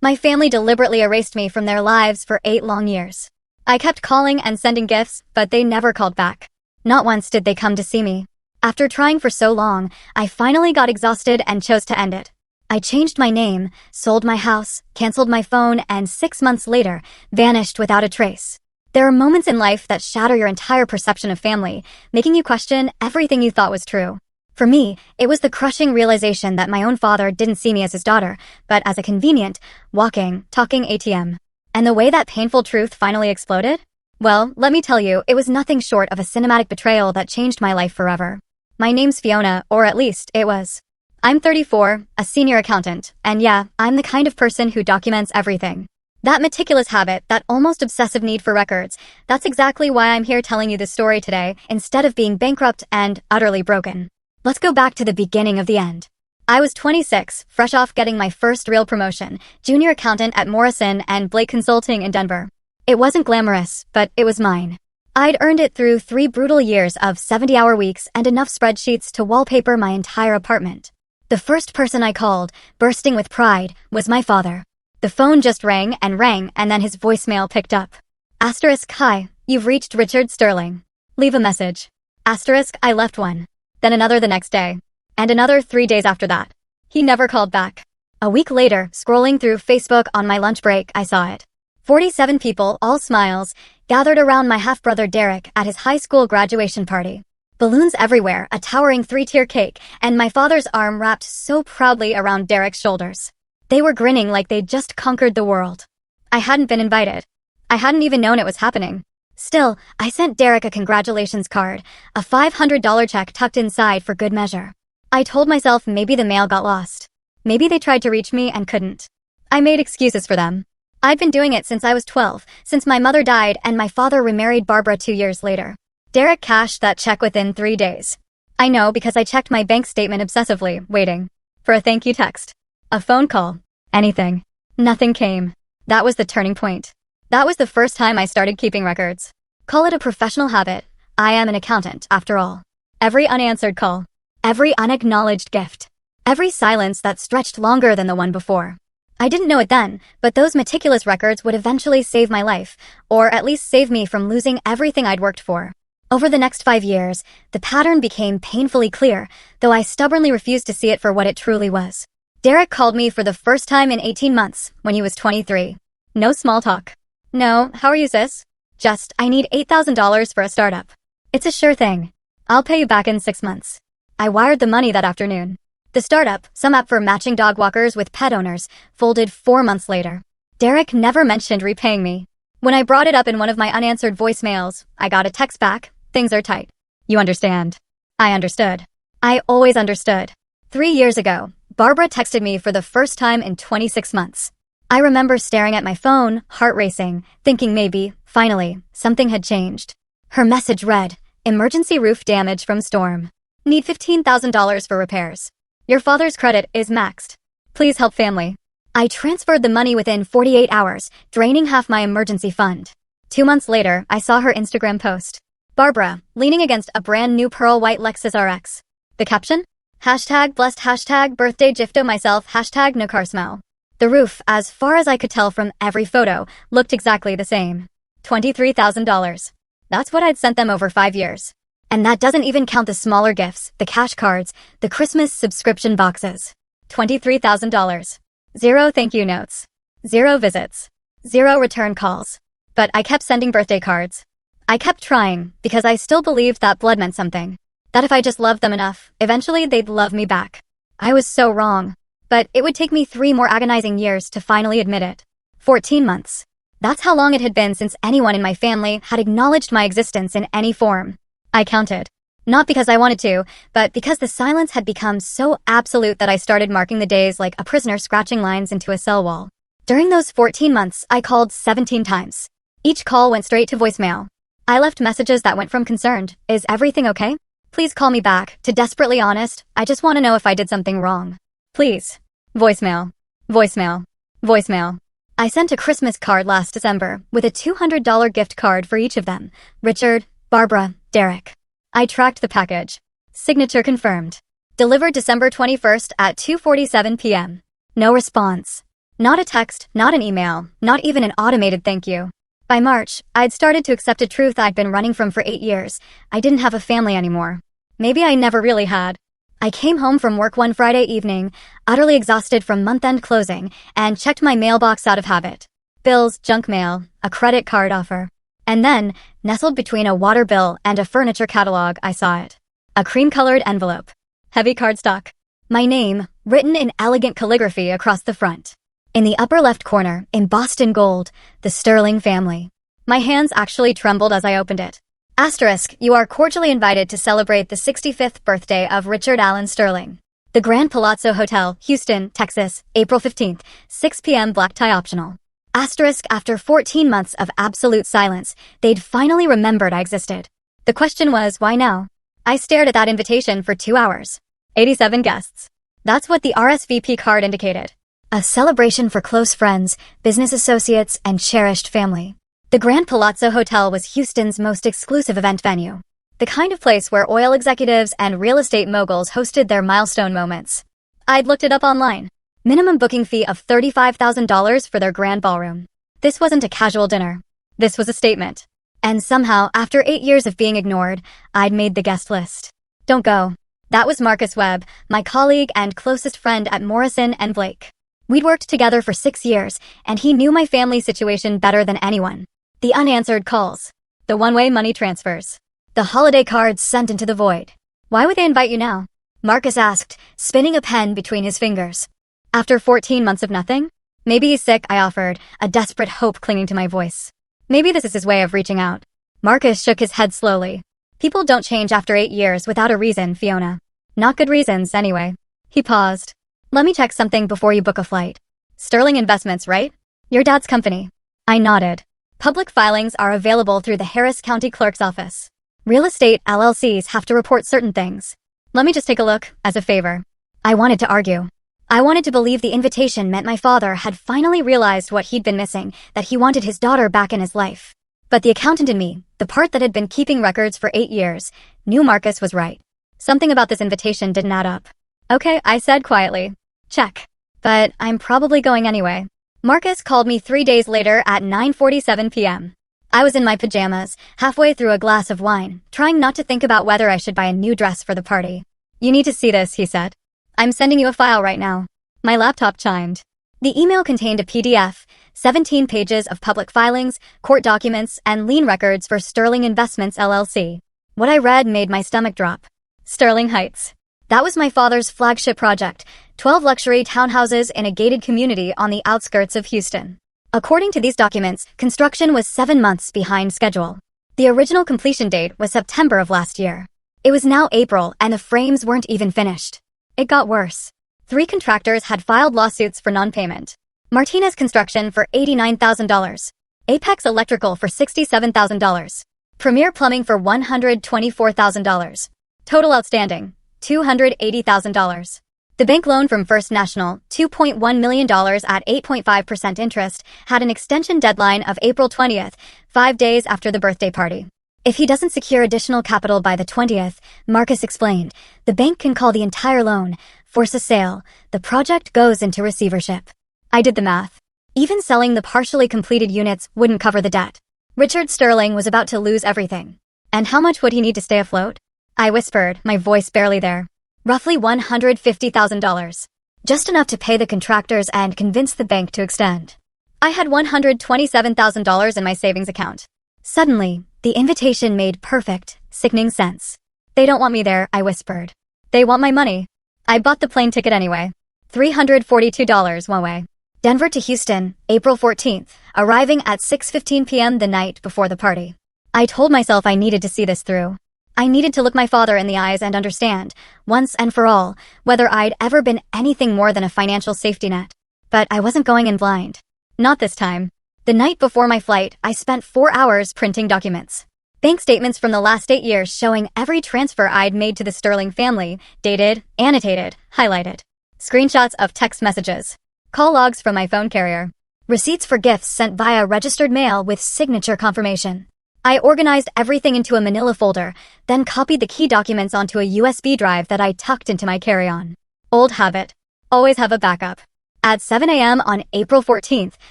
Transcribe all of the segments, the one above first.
My family deliberately erased me from their lives for 8 long years. I kept calling and sending gifts, but they never called back. Not once did they come to see me. After trying for so long, I finally got exhausted and chose to end it. I changed my name, sold my house, canceled my phone, and 6 months later, vanished without a trace. There are moments in life that shatter your entire perception of family, making you question everything you thought was true. For me, it was the crushing realization that my own father didn't see me as his daughter, but as a convenient, walking, talking ATM. And the way that painful truth finally exploded? Well, let me tell you, it was nothing short of a cinematic betrayal that changed my life forever. My name's Fiona, or at least, it was. I'm 34, a senior accountant, and yeah, I'm the kind of person who documents everything. That meticulous habit, that almost obsessive need for records, that's exactly why I'm here telling you this story today, instead of being bankrupt and utterly broken. Let's go back to the beginning of the end. I was 26, fresh off getting my first real promotion, junior accountant at Morrison and Blake Consulting in Denver. It wasn't glamorous, but it was mine. I'd earned it through 3 brutal years of 70-hour weeks and enough spreadsheets to wallpaper my entire apartment. The first person I called, bursting with pride, was my father. The phone just rang, and then his voicemail picked up. Asterisk, hi, you've reached Richard Sterling. Leave a message. Asterisk, I left one. Then another the next day. And another 3 days after that. He never called back. A week later, scrolling through Facebook on my lunch break, I saw it. 47 people, all smiles, gathered around my half-brother Derek at his high school graduation party. Balloons everywhere, a towering 3-tier cake, and my father's arm wrapped so proudly around Derek's shoulders. They were grinning like they'd just conquered the world. I hadn't been invited. I hadn't even known it was happening. Still, I sent Derek a congratulations card, a $500 check tucked inside for good measure. I told myself maybe the mail got lost. Maybe they tried to reach me and couldn't. I made excuses for them. I'd been doing it since I was 12, since my mother died and my father remarried Barbara 2 years later. Derek cashed that check within 3 days. I know because I checked my bank statement obsessively, waiting for a thank you text, a phone call, anything. Nothing came. That was the turning point. That was the first time I started keeping records. Call it a professional habit. I am an accountant, after all. Every unanswered call, every unacknowledged gift, every silence that stretched longer than the one before. I didn't know it then, but those meticulous records would eventually save my life, or at least save me from losing everything I'd worked for. Over the next 5 years, the pattern became painfully clear, though I stubbornly refused to see it for what it truly was. Derek called me for the first time in 18 months, when he was 23. No small talk. No, how are you, sis? Just, I need $8,000 for a startup. It's a sure thing. I'll pay you back in 6 months. I wired the money that afternoon. The startup, some app for matching dog walkers with pet owners, folded 4 months later. Derek never mentioned repaying me. When I brought it up in one of my unanswered voicemails, I got a text back, things are tight. You understand. I understood. I always understood. 3 years ago, Barbara texted me for the first time in 26 months. I remember staring at my phone, heart racing, thinking maybe, finally, something had changed. Her message read, emergency roof damage from storm. Need $15,000 for repairs. Your father's credit is maxed. Please help family. I transferred the money within 48 hours, draining half my emergency fund. 2 months later, I saw her Instagram post. Barbara, leaning against a brand new pearl white Lexus RX. The caption? Hashtag blessed, hashtag birthday gifto myself, hashtag no car smell. The roof, as far as I could tell from every photo, looked exactly the same. $23,000. That's what I'd sent them over 5 years. And that doesn't even count the smaller gifts, the cash cards, the Christmas subscription boxes. $23,000. 0 thank you notes. 0 visits. 0 return calls. But I kept sending birthday cards. I kept trying, because I still believed that blood meant something. That if I just loved them enough, eventually they'd love me back. I was so wrong. But it would take me 3 more agonizing years to finally admit it. 14 months. That's how long it had been since anyone in my family had acknowledged my existence in any form. I counted. Not because I wanted to, but because the silence had become so absolute that I started marking the days like a prisoner scratching lines into a cell wall. During those 14 months, I called 17 times. Each call went straight to voicemail. I left messages that went from concerned, is everything okay? Please call me back, to desperately honest, I just want to know if I did something wrong. Please. Voicemail. Voicemail. Voicemail. I sent a Christmas card last December, with a $200 gift card for each of them. Richard, Barbara, Derek. I tracked the package. Signature confirmed. Delivered December 21st at 2:47 p.m. No response. Not a text, not an email, not even an automated thank you. By March, I'd started to accept a truth I'd been running from for 8 years. I didn't have a family anymore. Maybe I never really had. I came home from work one Friday evening, utterly exhausted from month-end closing, and checked my mailbox out of habit. Bills, junk mail, a credit card offer. And then, nestled between a water bill and a furniture catalog, I saw it. A cream-colored envelope. Heavy cardstock. My name, written in elegant calligraphy across the front. In the upper left corner, embossed in gold, the Sterling family. My hands actually trembled as I opened it. Asterisk, you are cordially invited to celebrate the 65th birthday of Richard Allen Sterling. The Grand Palazzo Hotel, Houston, Texas, April 15th, 6 p.m. black tie optional. Asterisk, after 14 months of absolute silence, they'd finally remembered I existed. The question was, why now? I stared at that invitation for 2 hours. 87 guests. That's what the RSVP card indicated. A celebration for close friends, business associates, and cherished family. The Grand Palazzo Hotel was Houston's most exclusive event venue. The kind of place where oil executives and real estate moguls hosted their milestone moments. I'd looked it up online. Minimum booking fee of $35,000 for their grand ballroom. This wasn't a casual dinner. This was a statement. And somehow, after 8 years of being ignored, I'd made the guest list. Don't go. That was Marcus Webb, my colleague and closest friend at Morrison & Blake. We'd worked together for 6 years, and he knew my family situation better than anyone. The unanswered calls. The one-way money transfers. The holiday cards sent into the void. Why would they invite you now? Marcus asked, spinning a pen between his fingers. After 14 months of nothing? Maybe he's sick, I offered, a desperate hope clinging to my voice. Maybe this is his way of reaching out. Marcus shook his head slowly. People don't change after 8 years without a reason, Fiona. Not good reasons, anyway. He paused. Let me check something before you book a flight. Sterling Investments, right? Your dad's company. I nodded. Public filings are available through the Harris County Clerk's Office. Real estate LLCs have to report certain things. Let me just take a look, as a favor. I wanted to argue. I wanted to believe the invitation meant my father had finally realized what he'd been missing, that he wanted his daughter back in his life. But the accountant in me, the part that had been keeping records for 8 years, knew Marcus was right. Something about this invitation didn't add up. Okay, I said quietly. Check. But I'm probably going anyway. Marcus called me 3 days later at 9:47 p.m. I was in my pajamas, halfway through a glass of wine, trying not to think about whether I should buy a new dress for the party. You need to see this, he said. I'm sending you a file right now. My laptop chimed. The email contained a PDF, 17 pages of public filings, court documents, and lien records for Sterling Investments LLC. What I read made my stomach drop. Sterling Heights. That was my father's flagship project, 12 luxury townhouses in a gated community on the outskirts of Houston. According to these documents, construction was 7 months behind schedule. The original completion date was September of last year. It was now April, and the frames weren't even finished. It got worse. 3 contractors had filed lawsuits for non-payment. Martinez Construction for $89,000. Apex Electrical for $67,000. Premier Plumbing for $124,000. Total outstanding, $280,000. The bank loan from First National, $2.1 million at 8.5% interest, had an extension deadline of April 20th, 5 days after the birthday party. If he doesn't secure additional capital by the 20th, Marcus explained, the bank can call the entire loan, force a sale, the project goes into receivership. I did the math. Even selling the partially completed units wouldn't cover the debt. Richard Sterling was about to lose everything. And how much would he need to stay afloat? I whispered, my voice barely there. Roughly $150,000. Just enough to pay the contractors and convince the bank to extend. I had $127,000 in my savings account. Suddenly, the invitation made perfect, sickening sense. They don't want me there, I whispered. They want my money. I bought the plane ticket anyway. $342 one way. Denver to Houston, April 14th, arriving at 6:15 p.m. the night before the party. I told myself I needed to see this through. I needed to look my father in the eyes and understand, once and for all, whether I'd ever been anything more than a financial safety net. But I wasn't going in blind. Not this time. The night before my flight, I spent 4 hours printing documents. Bank statements from the last 8 years showing every transfer I'd made to the Sterling family, dated, annotated, highlighted. Screenshots of text messages. Call logs from my phone carrier. Receipts for gifts sent via registered mail with signature confirmation. I organized everything into a manila folder, then copied the key documents onto a USB drive that I tucked into my carry-on. Old habit. Always have a backup. At 7 a.m. on April 14th,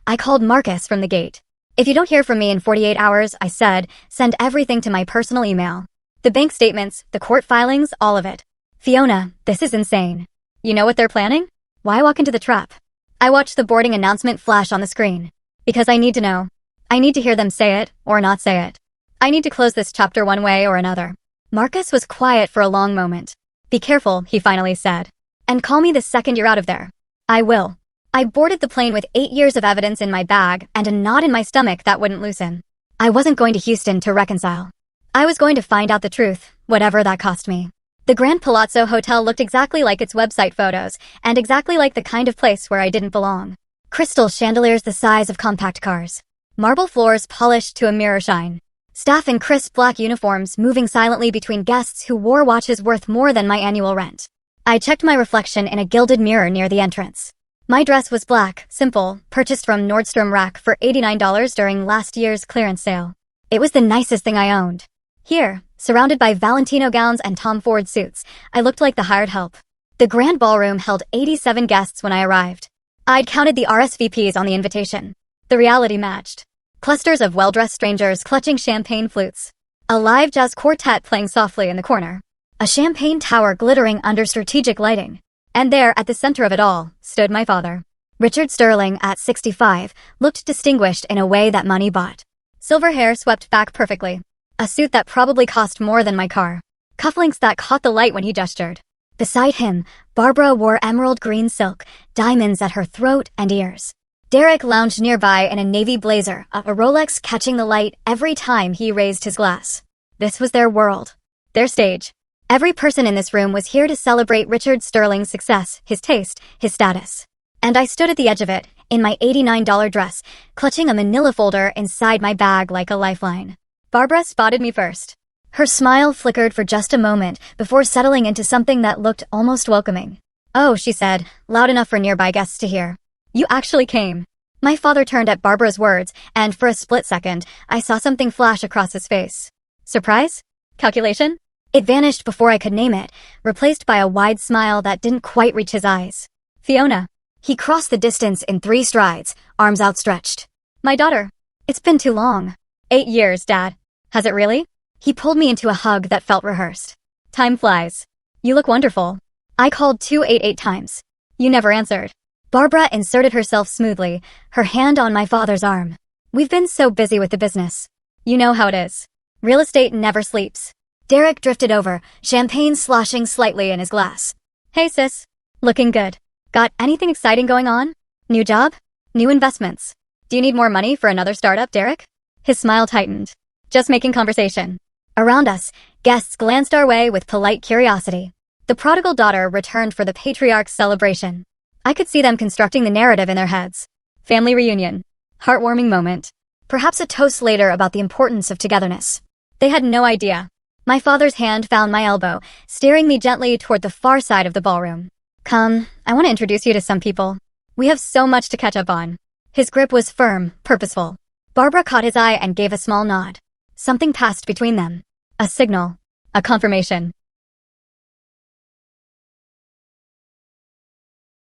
I called Marcus from the gate. If you don't hear from me in 48 hours, I said, send everything to my personal email. The bank statements, the court filings, all of it. Fiona, this is insane. You know what they're planning? Why walk into the trap? I watched the boarding announcement flash on the screen. Because I need to know. I need to hear them say it, or not say it. I need to close this chapter one way or another. Marcus was quiet for a long moment. Be careful, he finally said. And call me the second you're out of there. I will. I boarded the plane with 8 years of evidence in my bag and a knot in my stomach that wouldn't loosen. I wasn't going to Houston to reconcile. I was going to find out the truth, whatever that cost me. The Grand Palazzo Hotel looked exactly like its website photos, and exactly like the kind of place where I didn't belong. Crystal chandeliers the size of compact cars. Marble floors polished to a mirror shine. Staff in crisp black uniforms moving silently between guests who wore watches worth more than my annual rent. I checked my reflection in a gilded mirror near the entrance. My dress was black, simple, purchased from Nordstrom Rack for $89 during last year's clearance sale. It was the nicest thing I owned. Here, surrounded by Valentino gowns and Tom Ford suits, I looked like the hired help. The grand ballroom held 87 guests when I arrived. I'd counted the RSVPs on the invitation. The reality matched. Clusters of well-dressed strangers clutching champagne flutes. A live jazz quartet playing softly in the corner. A champagne tower glittering under strategic lighting. And there, at the center of it all, stood my father. Richard Sterling, at 65, looked distinguished in a way that money bought. Silver hair swept back perfectly. A suit that probably cost more than my car. Cufflinks that caught the light when he gestured. Beside him, Barbara wore emerald green silk, diamonds at her throat and ears. Derek lounged nearby in a navy blazer, a Rolex catching the light every time he raised his glass. This was their world. Their stage. Every person in this room was here to celebrate Richard Sterling's success, his taste, his status. And I stood at the edge of it, in my $89 dress, clutching a manila folder inside my bag like a lifeline. Barbara spotted me first. Her smile flickered for just a moment before settling into something that looked almost welcoming. Oh, she said, loud enough for nearby guests to hear. You actually came. My father turned at Barbara's words, and for a split second, I saw something flash across his face. Surprise? Calculation? It vanished before I could name it, replaced by a wide smile that didn't quite reach his eyes. Fiona. He crossed the distance in 3 strides, arms outstretched. My daughter. It's been too long. 8 years, Dad. Has it really? He pulled me into a hug that felt rehearsed. Time flies. You look wonderful. I called 288 times. You never answered. Barbara inserted herself smoothly, her hand on my father's arm. We've been so busy with the business. You know how it is. Real estate never sleeps. Derek drifted over, champagne sloshing slightly in his glass. Hey sis. Looking good. Got anything exciting going on? New job? New investments? Do you need more money for another startup, Derek? His smile tightened. Just making conversation. Around us, guests glanced our way with polite curiosity. The prodigal daughter returned for the patriarch's celebration. I could see them constructing the narrative in their heads. Family reunion. Heartwarming moment. Perhaps a toast later about the importance of togetherness. They had no idea. My father's hand found my elbow, steering me gently toward the far side of the ballroom. Come, I want to introduce you to some people. We have so much to catch up on. His grip was firm, purposeful. Barbara caught his eye and gave a small nod. Something passed between them. A signal. A confirmation.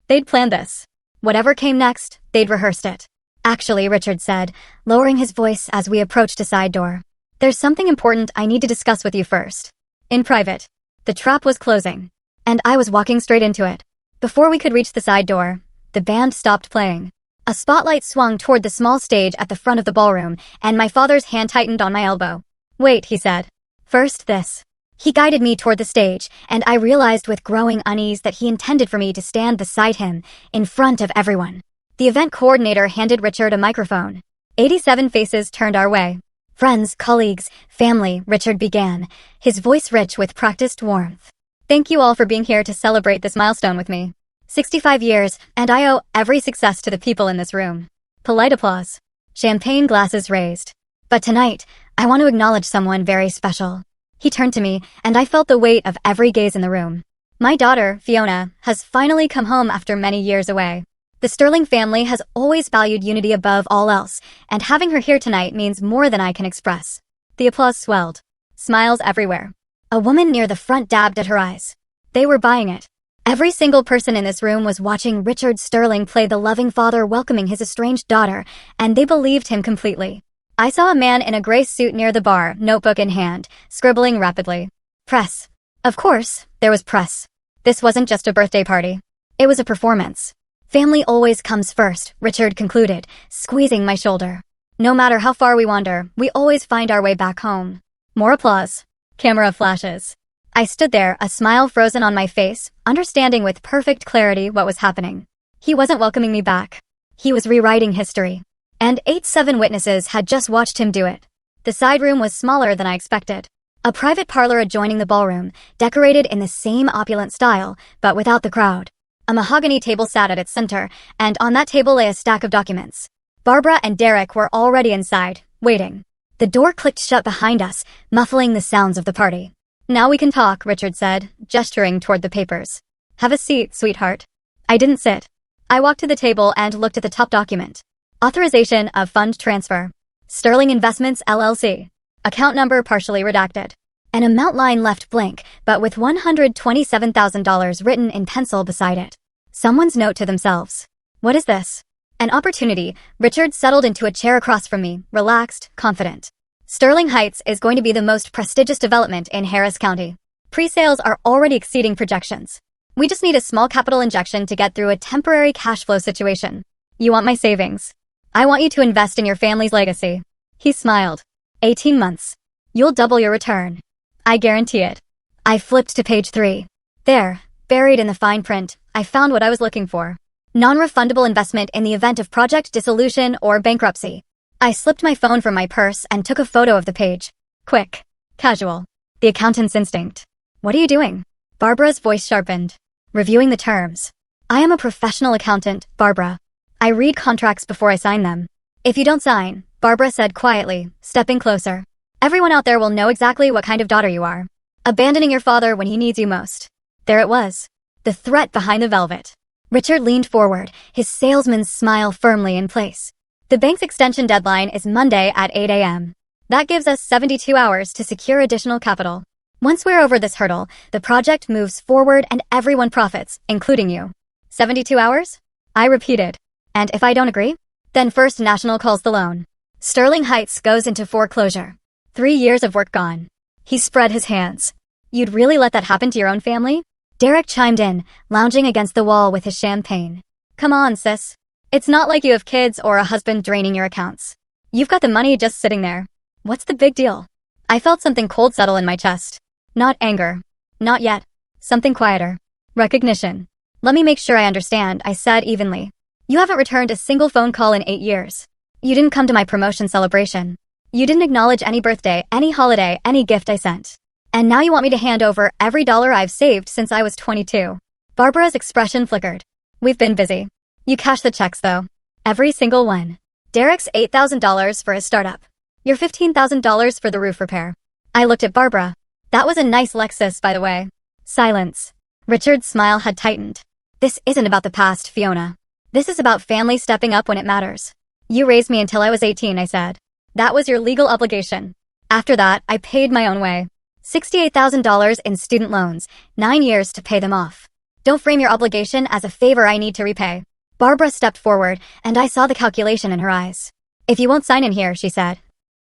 They'd planned this. Whatever came next, they'd rehearsed it. Actually, Richard said, lowering his voice as we approached a side door. There's something important I need to discuss with you first. In private. The trap was closing. And I was walking straight into it. Before we could reach the side door, the band stopped playing. A spotlight swung toward the small stage at the front of the ballroom, and my father's hand tightened on my elbow. Wait, he said. First this. He guided me toward the stage, and I realized with growing unease that he intended for me to stand beside him, in front of everyone. The event coordinator handed Richard a microphone. 87 faces turned our way. Friends, colleagues, family, Richard began, his voice rich with practiced warmth. Thank you all for being here to celebrate this milestone with me. 65 years, and I owe every success to the people in this room. Polite applause. Champagne glasses raised. But tonight, I want to acknowledge someone very special. He turned to me, and I felt the weight of every gaze in the room. My daughter, Fiona, has finally come home after many years away. The Sterling family has always valued unity above all else, and having her here tonight means more than I can express. The applause swelled. Smiles everywhere. A woman near the front dabbed at her eyes. They were buying it. Every single person in this room was watching Richard Sterling play the loving father welcoming his estranged daughter, and they believed him completely. I saw a man in a gray suit near the bar, notebook in hand, scribbling rapidly. Press. Of course, there was press. This wasn't just a birthday party. It was a performance. Family always comes first, Richard concluded, squeezing my shoulder. No matter how far we wander, we always find our way back home. More applause. Camera flashes. I stood there, a smile frozen on my face, understanding with perfect clarity what was happening. He wasn't welcoming me back. He was rewriting history. And 7 witnesses had just watched him do it. The side room was smaller than I expected. A private parlor adjoining the ballroom, decorated in the same opulent style, but without the crowd. A mahogany table sat at its center, and on that table lay a stack of documents. Barbara and Derek were already inside, waiting. The door clicked shut behind us, muffling the sounds of the party. Now we can talk, Richard said, gesturing toward the papers. Have a seat, sweetheart. I didn't sit. I walked to the table and looked at the top document. Authorization of fund transfer. Sterling Investments, LLC. Account number partially redacted. An amount line left blank, but with $127,000 written in pencil beside it. Someone's note to themselves. What is this? An opportunity. Richard settled into a chair across from me, relaxed, confident. Sterling Heights is going to be the most prestigious development in Harris County. Pre-sales are already exceeding projections. We just need a small capital injection to get through a temporary cash flow situation. You want my savings. I want you to invest in your family's legacy. He smiled. 18 months. You'll double your return. I guarantee it. I flipped to page 3. There, buried in the fine print, I found what I was looking for. Non-refundable investment in the event of project dissolution or bankruptcy. I slipped my phone from my purse and took a photo of the page. Quick. Casual. The accountant's instinct. What are you doing? Barbara's voice sharpened. Reviewing the terms. I am a professional accountant, Barbara. I read contracts before I sign them. If you don't sign, Barbara said quietly, stepping closer. Everyone out there will know exactly what kind of daughter you are. Abandoning your father when he needs you most. There it was. The threat behind the velvet. Richard leaned forward, his salesman's smile firmly in place. The bank's extension deadline is Monday at 8 a.m. That gives us 72 hours to secure additional capital. Once we're over this hurdle, the project moves forward and everyone profits, including you. 72 hours? I repeated. And if I don't agree? Then First National calls the loan. Sterling Heights goes into foreclosure. 3 years of work gone. He spread his hands. You'd really let that happen to your own family? Derek chimed in, lounging against the wall with his champagne. Come on, sis. It's not like you have kids or a husband draining your accounts. You've got the money just sitting there. What's the big deal? I felt something cold settle in my chest. Not anger. Not yet. Something quieter. Recognition. Let me make sure I understand, I said evenly. You haven't returned a single phone call in 8 years. You didn't come to my promotion celebration. You didn't acknowledge any birthday, any holiday, any gift I sent. And now you want me to hand over every dollar I've saved since I was 22. Barbara's expression flickered. We've been busy. You cash the checks, though. Every single one. Derek's $8,000 for his startup. Your $15,000 for the roof repair. I looked at Barbara. That was a nice Lexus, by the way. Silence. Richard's smile had tightened. This isn't about the past, Fiona. This is about family stepping up when it matters. You raised me until I was 18, I said. That was your legal obligation. After that, I paid my own way. $68,000 in student loans, 9 years to pay them off. Don't frame your obligation as a favor I need to repay. Barbara stepped forward, and I saw the calculation in her eyes. If you won't sign in here, she said.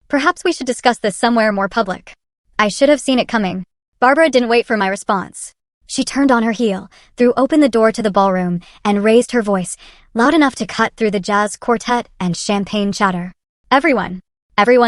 Perhaps we should discuss this somewhere more public. I should have seen it coming. Barbara didn't wait for my response. She turned on her heel, threw open the door to the ballroom, and raised her voice, loud enough to cut through the jazz quartet and champagne chatter. Everyone,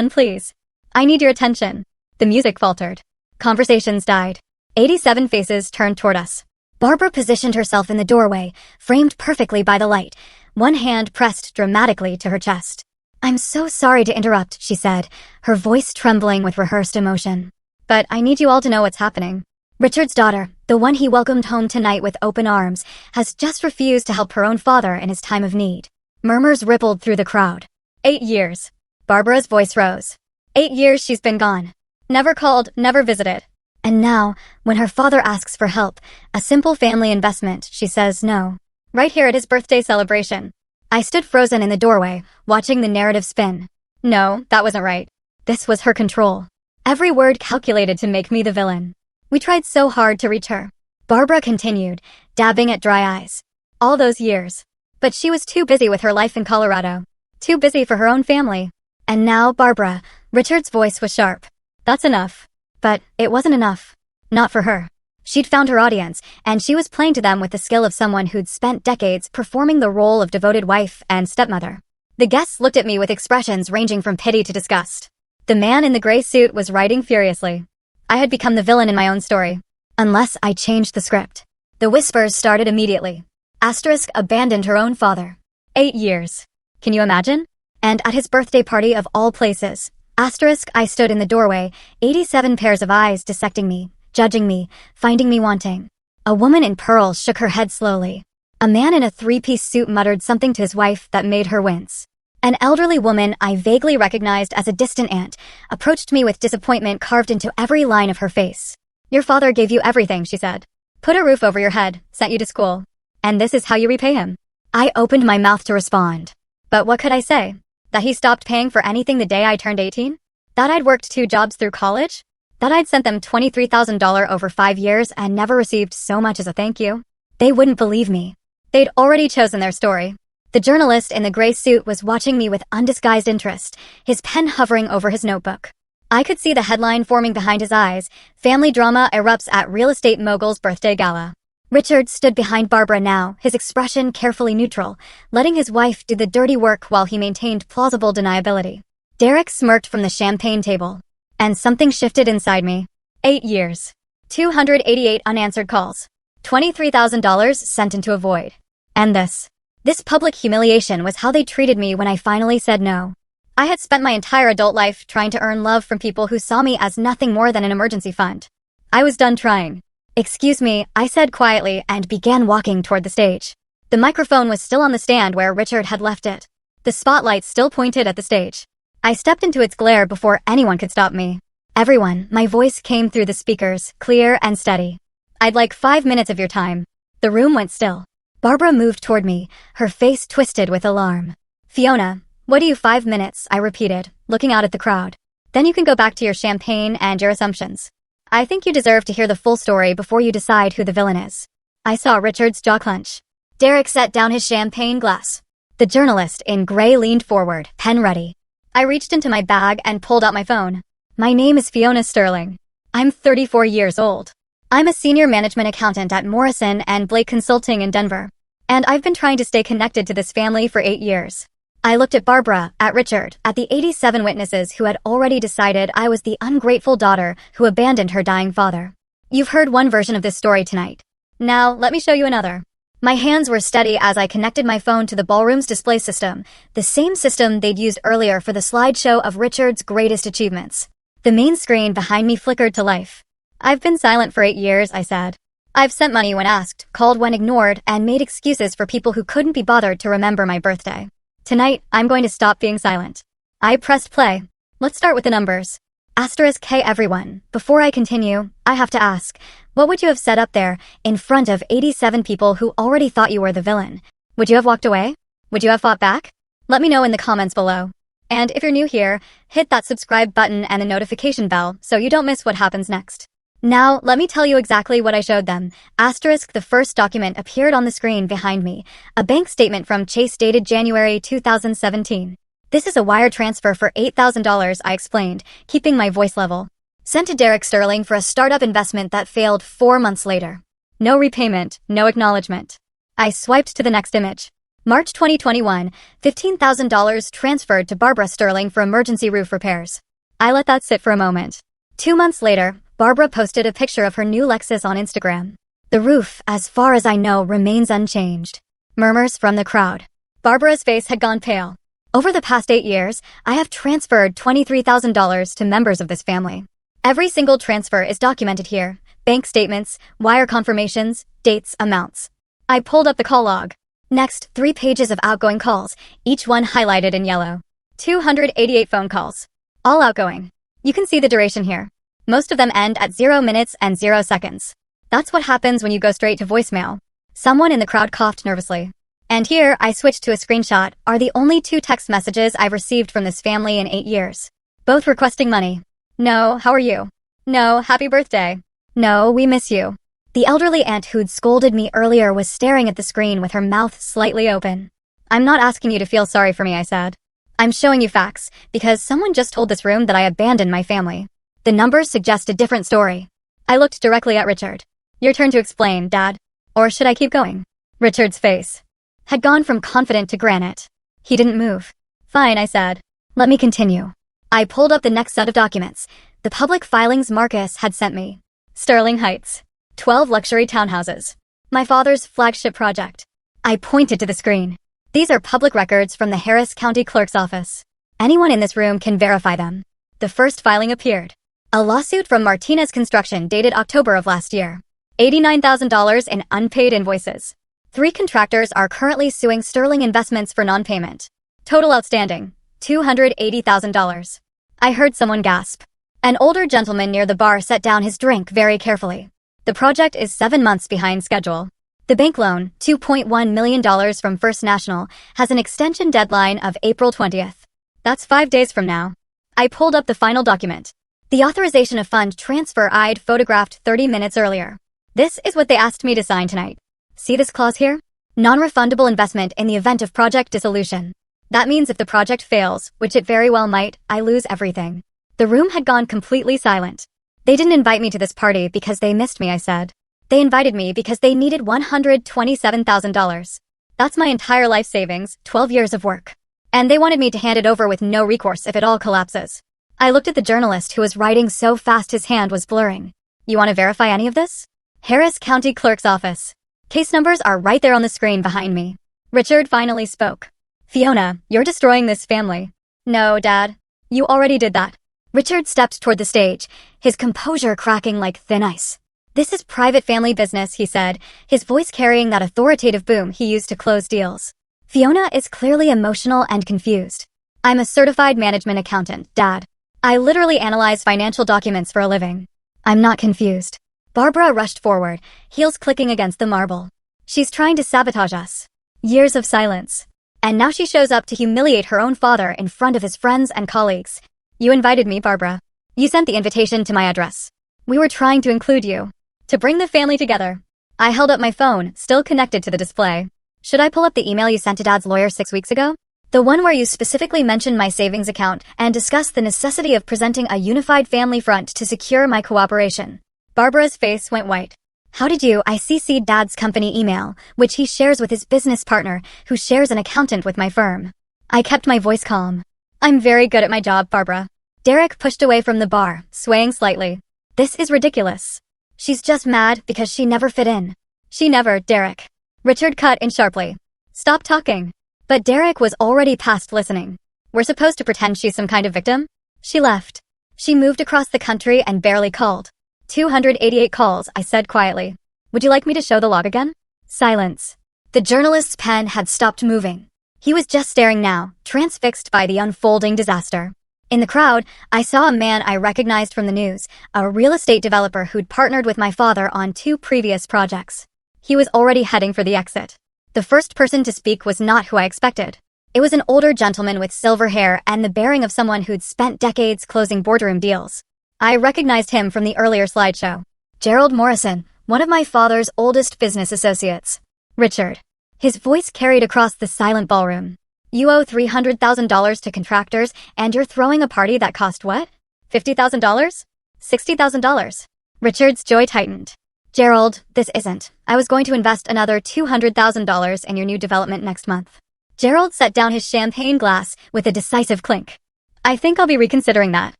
please. I need your attention. The music faltered. Conversations died. 87 faces turned toward us. Barbara positioned herself in the doorway, framed perfectly by the light, one hand pressed dramatically to her chest. I'm so sorry to interrupt, she said, her voice trembling with rehearsed emotion. But I need you all to know what's happening. Richard's daughter, the one he welcomed home tonight with open arms, has just refused to help her own father in his time of need. Murmurs rippled through the crowd. 8 years. Barbara's voice rose. 8 years she's been gone. Never called, never visited. And now, when her father asks for help, a simple family investment, she says no. Right here at his birthday celebration. I stood frozen in the doorway, watching the narrative spin. No, that wasn't right. This was her control. Every word calculated to make me the villain. We tried so hard to reach her. Barbara continued, dabbing at dry eyes. All those years. But she was too busy with her life in Colorado. Too busy for her own family. And now, Barbara, Richard's voice was sharp. That's enough. But it wasn't enough. Not for her. She'd found her audience, and she was playing to them with the skill of someone who'd spent decades performing the role of devoted wife and stepmother. The guests looked at me with expressions ranging from pity to disgust. The man in the gray suit was writing furiously. I had become the villain in my own story. Unless I changed the script. The whispers started immediately. Asterisk abandoned her own father. 8 years. Can you imagine? And at his birthday party of all places. Asterisk I stood in the doorway, 87 pairs of eyes dissecting me, judging me, finding me wanting. A woman in pearls shook her head slowly. A man in a three-piece suit muttered something to his wife that made her wince. An elderly woman I vaguely recognized as a distant aunt approached me with disappointment carved into every line of her face. Your father gave you everything, she said. Put a roof over your head, sent you to school. And this is how you repay him. I opened my mouth to respond. But what could I say? That he stopped paying for anything the day I turned 18? That I'd worked 2 jobs through college? That I'd sent them $23,000 over 5 years and never received so much as a thank you? They wouldn't believe me. They'd already chosen their story. The journalist in the gray suit was watching me with undisguised interest, his pen hovering over his notebook. I could see the headline forming behind his eyes, Family Drama Erupts at Real Estate Mogul's Birthday Gala. Richard stood behind Barbara now, his expression carefully neutral, letting his wife do the dirty work while he maintained plausible deniability. Derek smirked from the champagne table. And something shifted inside me. 8 years. 288 unanswered calls. $23,000 sent into a void. And this public humiliation was how they treated me when I finally said no. I had spent my entire adult life trying to earn love from people who saw me as nothing more than an emergency fund. I was done trying. Excuse me, I said quietly and began walking toward the stage. The microphone was still on the stand where Richard had left it. The spotlight still pointed at the stage. I stepped into its glare before anyone could stop me. Everyone, my voice came through the speakers, clear and steady. I'd like 5 minutes of your time. The room went still. Barbara moved toward me, her face twisted with alarm. Fiona, what do you 5 minutes, I repeated, looking out at the crowd. Then you can go back to your champagne and your assumptions. I think you deserve to hear the full story before you decide who the villain is. I saw Richard's jaw clench. Derek set down his champagne glass. The journalist in gray leaned forward, pen ready. I reached into my bag and pulled out my phone. My name is Fiona Sterling. I'm 34 years old. I'm a senior management accountant at Morrison and Blake Consulting in Denver. And I've been trying to stay connected to this family for 8 years. I looked at Barbara, at Richard, at the 87 witnesses who had already decided I was the ungrateful daughter who abandoned her dying father. You've heard one version of this story tonight. Now, let me show you another. My hands were steady as I connected my phone to the ballroom's display system, the same system they'd used earlier for the slideshow of Richard's greatest achievements. The main screen behind me flickered to life. I've been silent for 8 years, I said. I've sent money when asked, called when ignored, and made excuses for people who couldn't be bothered to remember my birthday. Tonight, I'm going to stop being silent. I pressed play. Let's start with the numbers. Asterisk K everyone. Before I continue, I have to ask, what would you have said up there, in front of 87 people who already thought you were the villain? Would you have walked away? Would you have fought back? Let me know in the comments below. And if you're new here, hit that subscribe button and the notification bell so you don't miss what happens next. Now, let me tell you exactly what I showed them. Asterisk the first document appeared on the screen behind me, a bank statement from Chase dated January 2017. This is a wire transfer for $8,000, I explained, keeping my voice level. Sent to Derek Sterling for a startup investment that failed 4 months later. No repayment, no acknowledgement. I swiped to the next image. March 2021, $15,000 transferred to Barbara Sterling for emergency roof repairs. I let that sit for a moment. 2 months later, Barbara posted a picture of her new Lexus on Instagram. The roof, as far as I know, remains unchanged. Murmurs from the crowd. Barbara's face had gone pale. Over the past 8 years, I have transferred $23,000 to members of this family. Every single transfer is documented here. Bank statements, wire confirmations, dates, amounts. I pulled up the call log. Next, 3 pages of outgoing calls, each one highlighted in yellow. 288 phone calls. All outgoing. You can see the duration here. Most of them end at 0 minutes and 0 seconds. That's what happens when you go straight to voicemail. Someone in the crowd coughed nervously. And here, I switched to a screenshot, are the only 2 text messages I've received from this family in 8 years. Both requesting money. No, how are you? No, happy birthday. No, we miss you. The elderly aunt who'd scolded me earlier was staring at the screen with her mouth slightly open. I'm not asking you to feel sorry for me, I said. I'm showing you facts, because someone just told this room that I abandoned my family. The numbers suggest a different story. I looked directly at Richard. Your turn to explain, Dad. Or should I keep going? Richard's face had gone from confident to granite. He didn't move. Fine, I said. Let me continue. I pulled up the next set of documents. The public filings Marcus had sent me. Sterling Heights. 12 luxury townhouses. My father's flagship project. I pointed to the screen. These are public records from the Harris County Clerk's office. Anyone in this room can verify them. The first filing appeared. A lawsuit from Martinez Construction dated October of last year. $89,000 in unpaid invoices. 3 contractors are currently suing Sterling Investments for non-payment. Total outstanding, $280,000. I heard someone gasp. An older gentleman near the bar set down his drink very carefully. The project is 7 months behind schedule. The bank loan, $2.1 million from First National, has an extension deadline of April 20th. That's 5 days from now. I pulled up the final document. The authorization of fund transfer I'd photographed 30 minutes earlier. This is what they asked me to sign tonight. See this clause here? Non-refundable investment in the event of project dissolution. That means if the project fails, which it very well might, I lose everything. The room had gone completely silent. They didn't invite me to this party because they missed me, I said. They invited me because they needed $127,000. That's my entire life savings, 12 years of work. And they wanted me to hand it over with no recourse if it all collapses. I looked at the journalist who was writing so fast his hand was blurring. You want to verify any of this? Harris County Clerk's office. Case numbers are right there on the screen behind me. Richard finally spoke. Fiona, you're destroying this family. No, Dad. You already did that. Richard stepped toward the stage, his composure cracking like thin ice. This is private family business, he said, his voice carrying that authoritative boom he used to close deals. Fiona is clearly emotional and confused. I'm a certified management accountant, Dad. I literally analyze financial documents for a living. I'm not confused. Barbara rushed forward, heels clicking against the marble. She's trying to sabotage us. Years of silence. And now she shows up to humiliate her own father in front of his friends and colleagues. You invited me, Barbara. You sent the invitation to my address. We were trying to include you. To bring the family together. I held up my phone, still connected to the display. Should I pull up the email you sent to Dad's lawyer 6 weeks ago? The one where you specifically mentioned my savings account and discussed the necessity of presenting a unified family front to secure my cooperation. Barbara's face went white. How did you? I CC'd Dad's company email, which he shares with his business partner, who shares an accountant with my firm. I kept my voice calm. I'm very good at my job, Barbara. Derek pushed away from the bar, swaying slightly. This is ridiculous. She's just mad because she never fit in. She never, Derek. Richard cut in sharply. Stop talking. But Derek was already past listening. We're supposed to pretend she's some kind of victim? She left. She moved across the country and barely called. 288 calls, I said quietly. Would you like me to show the log again? Silence. The journalist's pen had stopped moving. He was just staring now, transfixed by the unfolding disaster. In the crowd, I saw a man I recognized from the news, a real estate developer who'd partnered with my father on 2 previous projects. He was already heading for the exit. The first person to speak was not who I expected. It was an older gentleman with silver hair and the bearing of someone who'd spent decades closing boardroom deals. I recognized him from the earlier slideshow. Gerald Morrison, one of my father's oldest business associates. Richard. His voice carried across the silent ballroom. You owe $300,000 to contractors, and you're throwing a party that cost what? $50,000? $60,000. Richard's jaw tightened. Gerald, this isn't. I was going to invest another $200,000 in your new development next month. Gerald set down his champagne glass with a decisive clink. I think I'll be reconsidering that.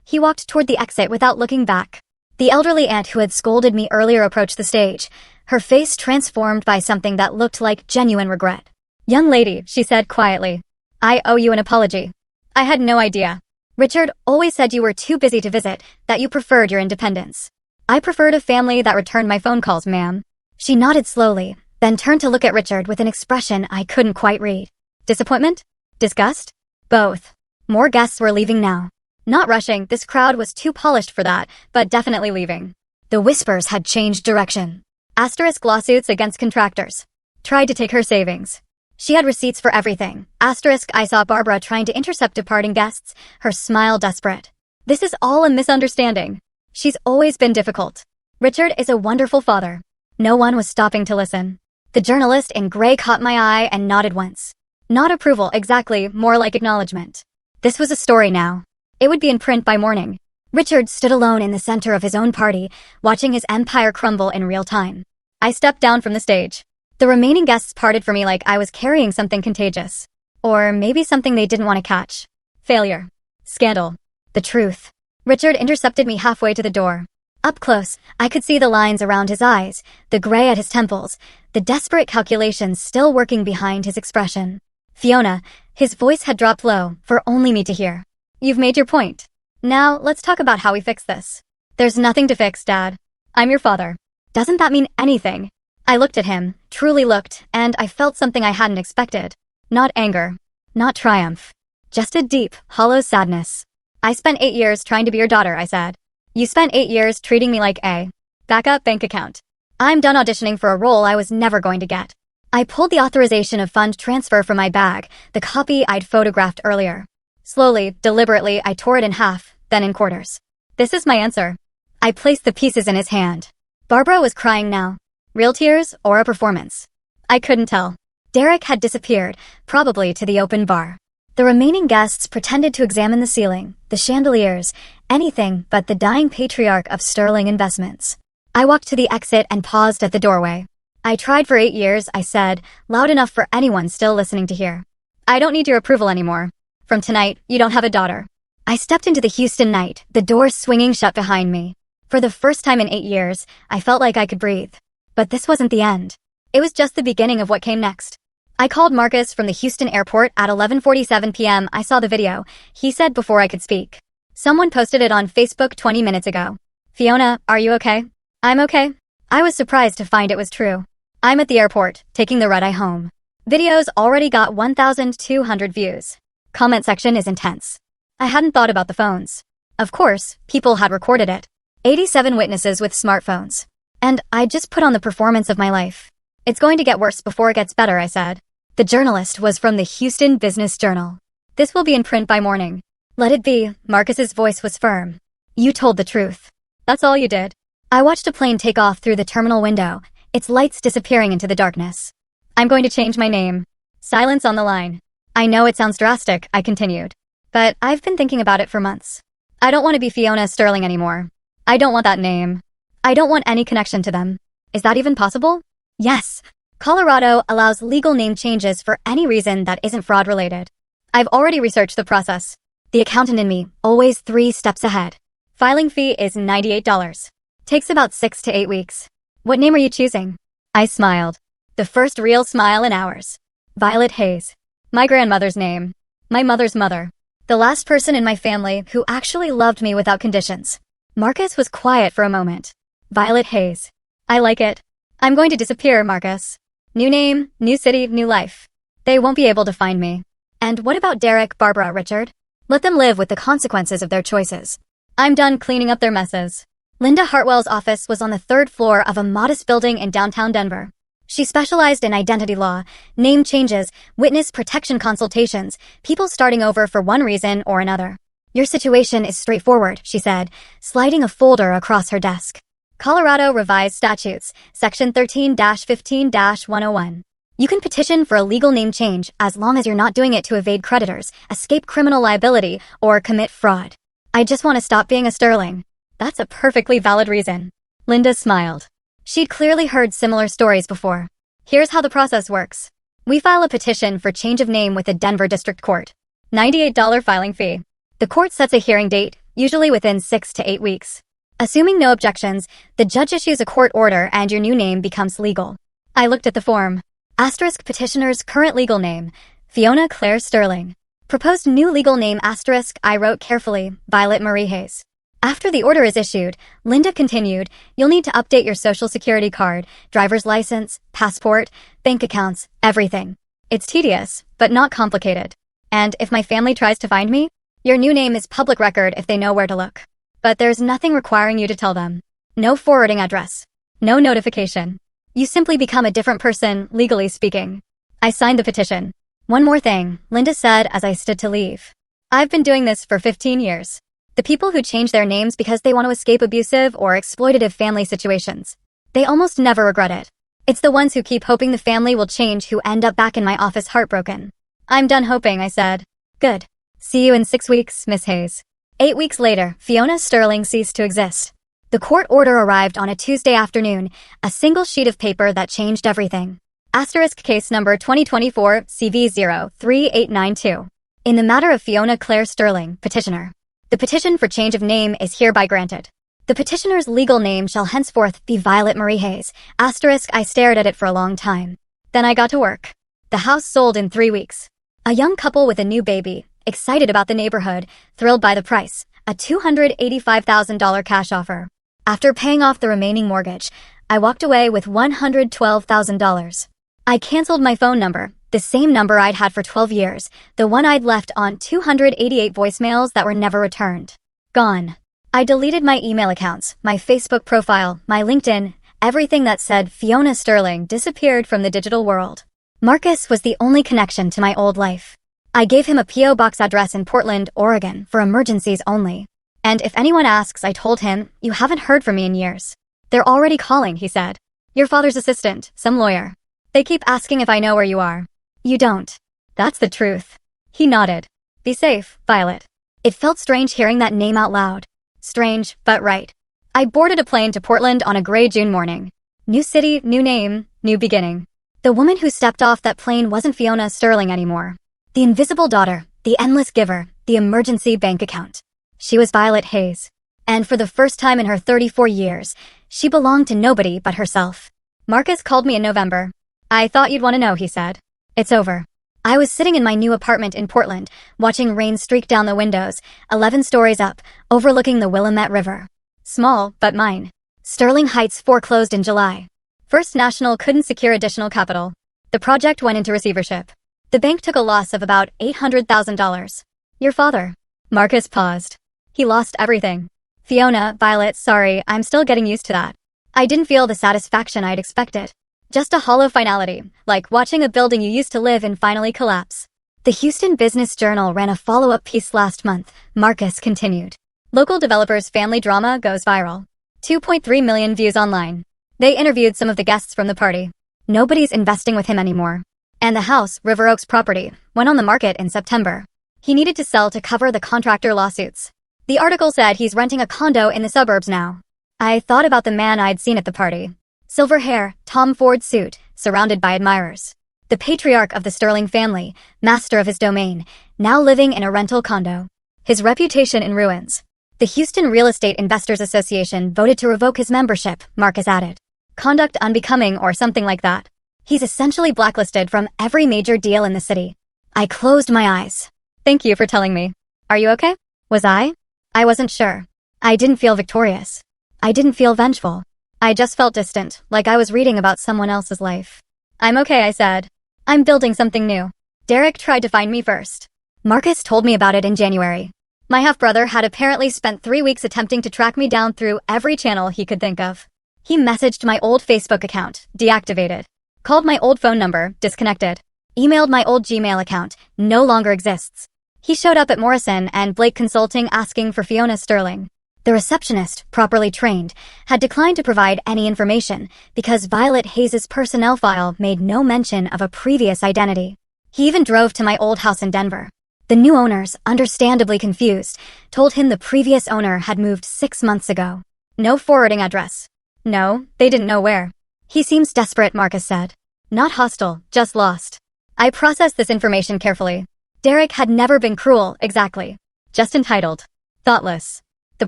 He walked toward the exit without looking back. The elderly aunt who had scolded me earlier approached the stage, her face transformed by something that looked like genuine regret. Young lady, she said quietly. I owe you an apology. I had no idea. Richard always said you were too busy to visit, that you preferred your independence. I preferred a family that returned my phone calls, ma'am. She nodded slowly, then turned to look at Richard with an expression I couldn't quite read. Disappointment? Disgust? Both. More guests were leaving now. Not rushing, this crowd was too polished for that, but definitely leaving. The whispers had changed direction. Asterisk lawsuits against contractors. Tried to take her savings. She had receipts for everything. Asterisk I saw Barbara trying to intercept departing guests, her smile desperate. This is all a misunderstanding. She's always been difficult. Richard is a wonderful father. No one was stopping to listen. The journalist in gray caught my eye and nodded once. Not approval, exactly, more like acknowledgement. This was a story now. It would be in print by morning. Richard stood alone in the center of his own party, watching his empire crumble in real time. I stepped down from the stage. The remaining guests parted for me like I was carrying something contagious. Or maybe something they didn't want to catch. Failure. Scandal. The truth. Richard intercepted me halfway to the door. Up close, I could see the lines around his eyes, the gray at his temples, the desperate calculations still working behind his expression. Fiona, his voice had dropped low, for only me to hear. You've made your point. Now, let's talk about how we fix this. There's nothing to fix, Dad. I'm your father. Doesn't that mean anything? I looked at him, truly looked, and I felt something I hadn't expected. Not anger. Not triumph. Just a deep, hollow sadness. I spent 8 years trying to be your daughter, I said. You spent 8 years treating me like a backup bank account. I'm done auditioning for a role I was never going to get. I pulled the authorization of fund transfer from my bag, the copy I'd photographed earlier. Slowly, deliberately, I tore it in half, then in quarters. This is my answer. I placed the pieces in his hand. Barbara was crying now. Real tears or a performance? I couldn't tell. Derek had disappeared, probably to the open bar. The remaining guests pretended to examine the ceiling, the chandeliers, anything but the dying patriarch of Sterling Investments. I walked to the exit and paused at the doorway. I tried for 8 years, I said, loud enough for anyone still listening to hear. I don't need your approval anymore. From tonight, you don't have a daughter. I stepped into the Houston night, the door swinging shut behind me. For the first time in 8 years, I felt like I could breathe. But this wasn't the end. It was just the beginning of what came next. I called Marcus from the Houston airport at 11:47 p.m. I saw the video, he said before I could speak. Someone posted it on Facebook 20 minutes ago. Fiona, are you okay? I'm okay. I was surprised to find it was true. I'm at the airport, taking the red-eye home. Videos already got 1,200 views. Comment section is intense. I hadn't thought about the phones. Of course, people had recorded it. 87 witnesses with smartphones. And I just put on the performance of my life. It's going to get worse before it gets better, I said. The journalist was from the Houston Business Journal. This will be in print by morning. Let it be, Marcus's voice was firm. You told the truth. That's all you did. I watched a plane take off through the terminal window, its lights disappearing into the darkness. I'm going to change my name. Silence on the line. I know it sounds drastic, I continued. But I've been thinking about it for months. I don't want to be Fiona Sterling anymore. I don't want that name. I don't want any connection to them. Is that even possible? Yes. Colorado allows legal name changes for any reason that isn't fraud-related. I've already researched the process. The accountant in me, always 3 steps ahead. Filing fee is $98. Takes about 6 to 8 weeks. What name are you choosing? I smiled. The first real smile in hours. Violet Hayes. My grandmother's name. My mother's mother. The last person in my family who actually loved me without conditions. Marcus was quiet for a moment. Violet Hayes. I like it. I'm going to disappear, Marcus. New name, new city, new life. They won't be able to find me. And what about Derek, Barbara, Richard? Let them live with the consequences of their choices. I'm done cleaning up their messes. Linda Hartwell's office was on the 3rd floor of a modest building in downtown Denver. She specialized in identity law, name changes, witness protection consultations, people starting over for one reason or another. Your situation is straightforward, she said, sliding a folder across her desk. Colorado Revised Statutes, Section 13-15-101. You can petition for a legal name change as long as you're not doing it to evade creditors, escape criminal liability, or commit fraud. I just want to stop being a Sterling. That's a perfectly valid reason. Linda smiled. She'd clearly heard similar stories before. Here's how the process works. We file a petition for change of name with the Denver District Court. $98 filing fee. The court sets a hearing date, usually within 6 to 8 weeks. Assuming no objections, the judge issues a court order and your new name becomes legal. I looked at the form. Asterisk petitioner's current legal name, Fiona Claire Sterling. Proposed new legal name asterisk, I wrote carefully, Violet Marie Hayes. After the order is issued, Linda continued, you'll need to update your social security card, driver's license, passport, bank accounts, everything. It's tedious, but not complicated. And if my family tries to find me, your new name is public record if they know where to look. But there's nothing requiring you to tell them. No forwarding address. No notification. You simply become a different person, legally speaking. I signed the petition. One more thing, Linda said as I stood to leave. I've been doing this for 15 years. The people who change their names because they want to escape abusive or exploitative family situations. They almost never regret it. It's the ones who keep hoping the family will change who end up back in my office heartbroken. I'm done hoping, I said. Good. See you in 6 weeks, Miss Hayes. 8 weeks later, Fiona Sterling ceased to exist. The court order arrived on a Tuesday afternoon, a single sheet of paper that changed everything. Asterisk case number 2024 CV03892. In the matter of Fiona Claire Sterling, petitioner. The petition for change of name is hereby granted. The petitioner's legal name shall henceforth be Violet Marie Hayes. Asterisk, I stared at it for a long time. Then I got to work. The house sold in 3 weeks. A young couple with a new baby, excited about the neighborhood, thrilled by the price, a $285,000 cash offer. After paying off the remaining mortgage, I walked away with $112,000. I canceled my phone number, the same number I'd had for 12 years, the one I'd left on 288 voicemails that were never returned. Gone. I deleted my email accounts, my Facebook profile, my LinkedIn, everything that said Fiona Sterling disappeared from the digital world. Marcus was the only connection to my old life. I gave him a P.O. box address in Portland, Oregon, for emergencies only. And if anyone asks, I told him, you haven't heard from me in years. They're already calling, he said. Your father's assistant, some lawyer. They keep asking if I know where you are. You don't. That's the truth. He nodded. Be safe, Violet. It felt strange hearing that name out loud. Strange, but right. I boarded a plane to Portland on a gray June morning. New city, new name, new beginning. The woman who stepped off that plane wasn't Fiona Sterling anymore. The invisible daughter, the endless giver, the emergency bank account. She was Violet Hayes. And for the first time in her 34 years, she belonged to nobody but herself. Marcus called me in November. I thought you'd want to know, he said. It's over. I was sitting in my new apartment in Portland, watching rain streak down the windows, 11 stories up, overlooking the Willamette River. Small, but mine. Sterling Heights foreclosed in July. First National couldn't secure additional capital. The project went into receivership. The bank took a loss of about $800,000. Your father. Marcus paused. He lost everything. Fiona, Violet, sorry, I'm still getting used to that. I didn't feel the satisfaction I'd expected. Just a hollow finality, like watching a building you used to live in finally collapse. The Houston Business Journal ran a follow-up piece last month, Marcus continued. Local developer's family drama goes viral. 2.3 million views online. They interviewed some of the guests from the party. Nobody's investing with him anymore. And the house, River Oaks property, went on the market in September. He needed to sell to cover the contractor lawsuits. The article said he's renting a condo in the suburbs now. I thought about the man I'd seen at the party. Silver hair, Tom Ford suit, surrounded by admirers. The patriarch of the Sterling family, master of his domain, now living in a rental condo. His reputation in ruins. The Houston Real Estate Investors Association voted to revoke his membership, Marcus added. Conduct unbecoming or something like that. He's essentially blacklisted from every major deal in the city. I closed my eyes. Thank you for telling me. Are you okay? Was I? I wasn't sure. I didn't feel victorious. I didn't feel vengeful. I just felt distant, like I was reading about someone else's life. I'm okay, I said. I'm building something new. Derek tried to find me first. Marcus told me about it in January. My half-brother had apparently spent 3 weeks attempting to track me down through every channel he could think of. He messaged my old Facebook account, deactivated. Called my old phone number, disconnected. Emailed my old Gmail account, no longer exists. He showed up at Morrison and Blake Consulting asking for Fiona Sterling. The receptionist, properly trained, had declined to provide any information because Violet Hayes' personnel file made no mention of a previous identity. He even drove to my old house in Denver. The new owners, understandably confused, told him the previous owner had moved 6 months ago. No forwarding address. No, they didn't know where. He seems desperate, Marcus said. Not hostile, just lost. I processed this information carefully. Derek had never been cruel, exactly. Just entitled. Thoughtless. The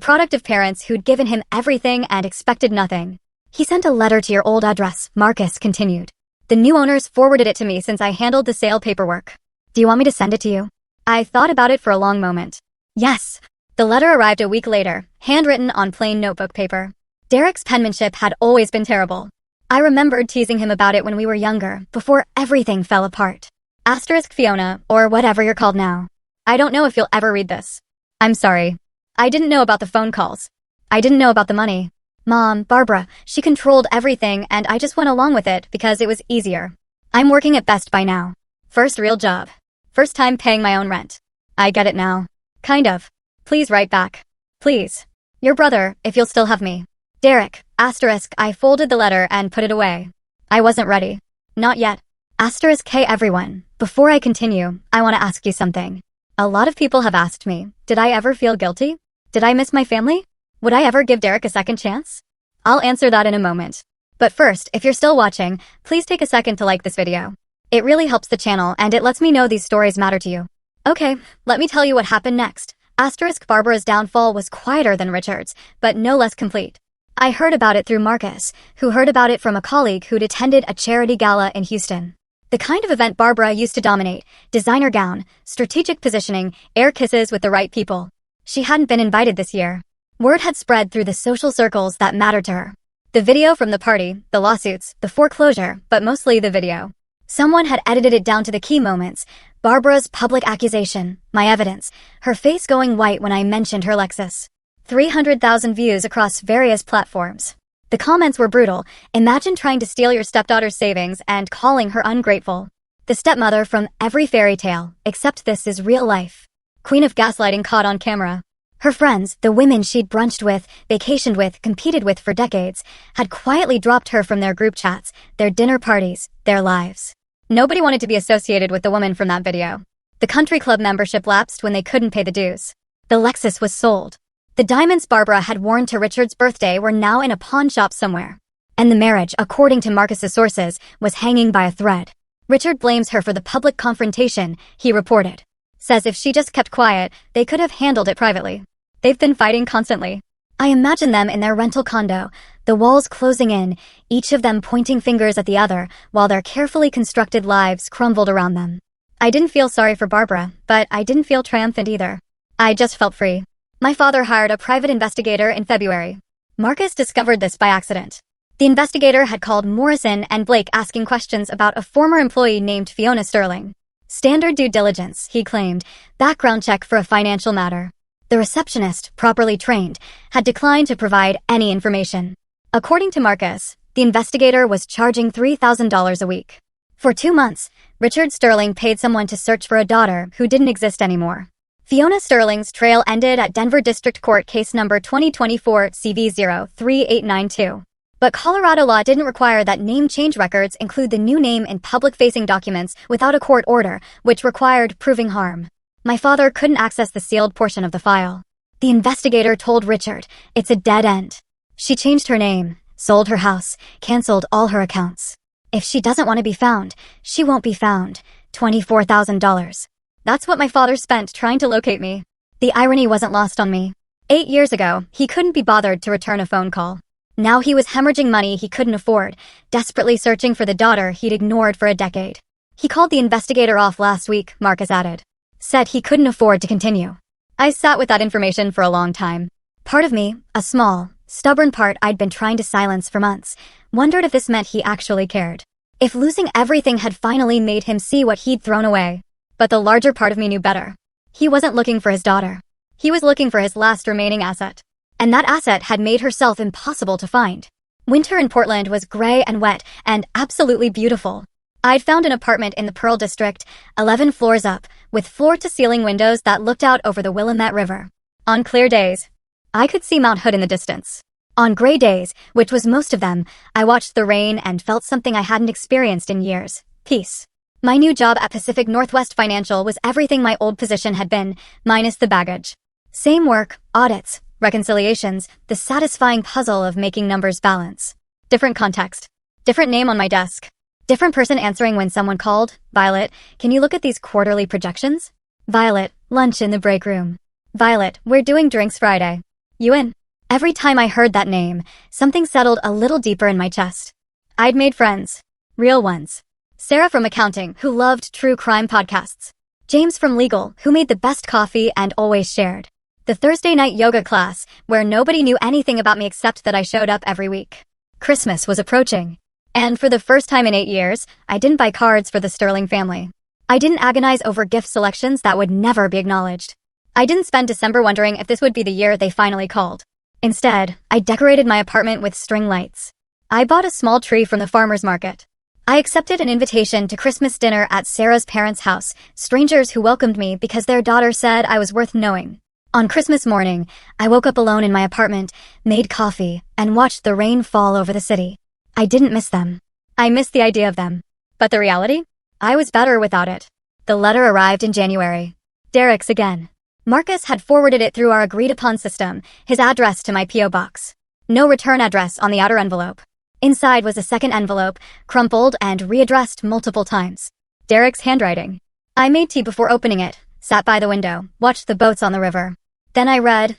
product of parents who'd given him everything and expected nothing. He sent a letter to your old address, Marcus continued. The new owners forwarded it to me since I handled the sale paperwork. Do you want me to send it to you? I thought about it for a long moment. Yes. The letter arrived a week later, handwritten on plain notebook paper. Derek's penmanship had always been terrible. I remembered teasing him about it when we were younger, before everything fell apart. Asterisk Fiona, or whatever you're called now. I don't know if you'll ever read this. I'm sorry. I didn't know about the phone calls. I didn't know about the money. Mom, Barbara, she controlled everything and I just went along with it because it was easier. I'm working at Best Buy now. First real job. First time paying my own rent. I get it now. Kind of. Please write back. Please. Your brother, if you'll still have me. Derek, asterisk, I folded the letter and put it away. I wasn't ready. Not yet. Asterisk, hey everyone. Before I continue, I want to ask you something. A lot of people have asked me, did I ever feel guilty? Did I miss my family? Would I ever give Derek a second chance? I'll answer that in a moment. But first, if you're still watching, please take a second to like this video. It really helps the channel and it lets me know these stories matter to you. Okay, let me tell you what happened next. Asterisk, Barbara's downfall was quieter than Richard's, but no less complete. I heard about it through Marcus, who heard about it from a colleague who'd attended a charity gala in Houston. The kind of event Barbara used to dominate: designer gown, strategic positioning, air kisses with the right people. She hadn't been invited this year. Word had spread through the social circles that mattered to her. The video from the party, the lawsuits, the foreclosure, but mostly the video. Someone had edited it down to the key moments: Barbara's public accusation, my evidence, her face going white when I mentioned her Lexus. 300,000 views across various platforms. The comments were brutal. Imagine trying to steal your stepdaughter's savings and calling her ungrateful. The stepmother from every fairy tale, except this is real life. Queen of gaslighting caught on camera. Her friends, the women she'd brunched with, vacationed with, competed with for decades, had quietly dropped her from their group chats, their dinner parties, their lives. Nobody wanted to be associated with the woman from that video. The country club membership lapsed when they couldn't pay the dues. The Lexus was sold. The diamonds Barbara had worn to Richard's birthday were now in a pawn shop somewhere. And the marriage, according to Marcus's sources, was hanging by a thread. Richard blames her for the public confrontation, he reported. Says if she just kept quiet, they could have handled it privately. They've been fighting constantly. I imagine them in their rental condo, the walls closing in, each of them pointing fingers at the other, while their carefully constructed lives crumbled around them. I didn't feel sorry for Barbara, but I didn't feel triumphant either. I just felt free. My father hired a private investigator in February. Marcus discovered this by accident. The investigator had called Morrison and Blake asking questions about a former employee named Fiona Sterling. Standard due diligence, he claimed, background check for a financial matter. The receptionist, properly trained, had declined to provide any information. According to Marcus, the investigator was charging $3,000 a week. For 2 months, Richard Sterling paid someone to search for a daughter who didn't exist anymore. Fiona Sterling's trail ended at Denver District Court case number 2024 CV03892. But Colorado law didn't require that name change records include the new name in public-facing documents without a court order, which required proving harm. My father couldn't access the sealed portion of the file. The investigator told Richard, it's a dead end. She changed her name, sold her house, canceled all her accounts. If she doesn't want to be found, she won't be found. $24,000. That's what my father spent trying to locate me. The irony wasn't lost on me. 8 years ago, he couldn't be bothered to return a phone call. Now he was hemorrhaging money he couldn't afford, desperately searching for the daughter he'd ignored for a decade. He called the investigator off last week, Marcus added. Said he couldn't afford to continue. I sat with that information for a long time. Part of me, a small, stubborn part I'd been trying to silence for months, wondered if this meant he actually cared. If losing everything had finally made him see what he'd thrown away. But the larger part of me knew better. He wasn't looking for his daughter. He was looking for his last remaining asset. And that asset had made herself impossible to find. Winter in Portland was gray and wet and absolutely beautiful. I'd found an apartment in the Pearl District, 11 floors up, with floor-to-ceiling windows that looked out over the Willamette River. On clear days, I could see Mount Hood in the distance. On gray days, which was most of them, I watched the rain and felt something I hadn't experienced in years: peace. My new job at Pacific Northwest Financial was everything my old position had been, minus the baggage. Same work, audits, reconciliations, the satisfying puzzle of making numbers balance. Different context. Different name on my desk. Different person answering when someone called. Violet, can you look at these quarterly projections? Violet, lunch in the break room. Violet, we're doing drinks Friday. You in? Every time I heard that name, something settled a little deeper in my chest. I'd made friends. Real ones. Sarah from accounting, who loved true crime podcasts. James from legal, who made the best coffee and always shared. The Thursday night yoga class, where nobody knew anything about me except that I showed up every week. Christmas was approaching. And for the first time in 8 years, I didn't buy cards for the Sterling family. I didn't agonize over gift selections that would never be acknowledged. I didn't spend December wondering if this would be the year they finally called. Instead, I decorated my apartment with string lights. I bought a small tree from the farmer's market. I accepted an invitation to Christmas dinner at Sarah's parents' house, strangers who welcomed me because their daughter said I was worth knowing. On Christmas morning, I woke up alone in my apartment, made coffee, and watched the rain fall over the city. I didn't miss them. I missed the idea of them. But the reality? I was better without it. The letter arrived in January. Derek's again. Marcus had forwarded it through our agreed-upon system, his address to my P.O. box. No return address on the outer envelope. Inside was a second envelope, crumpled and readdressed multiple times. Derek's handwriting. I made tea before opening it, sat by the window, watched the boats on the river. Then I read,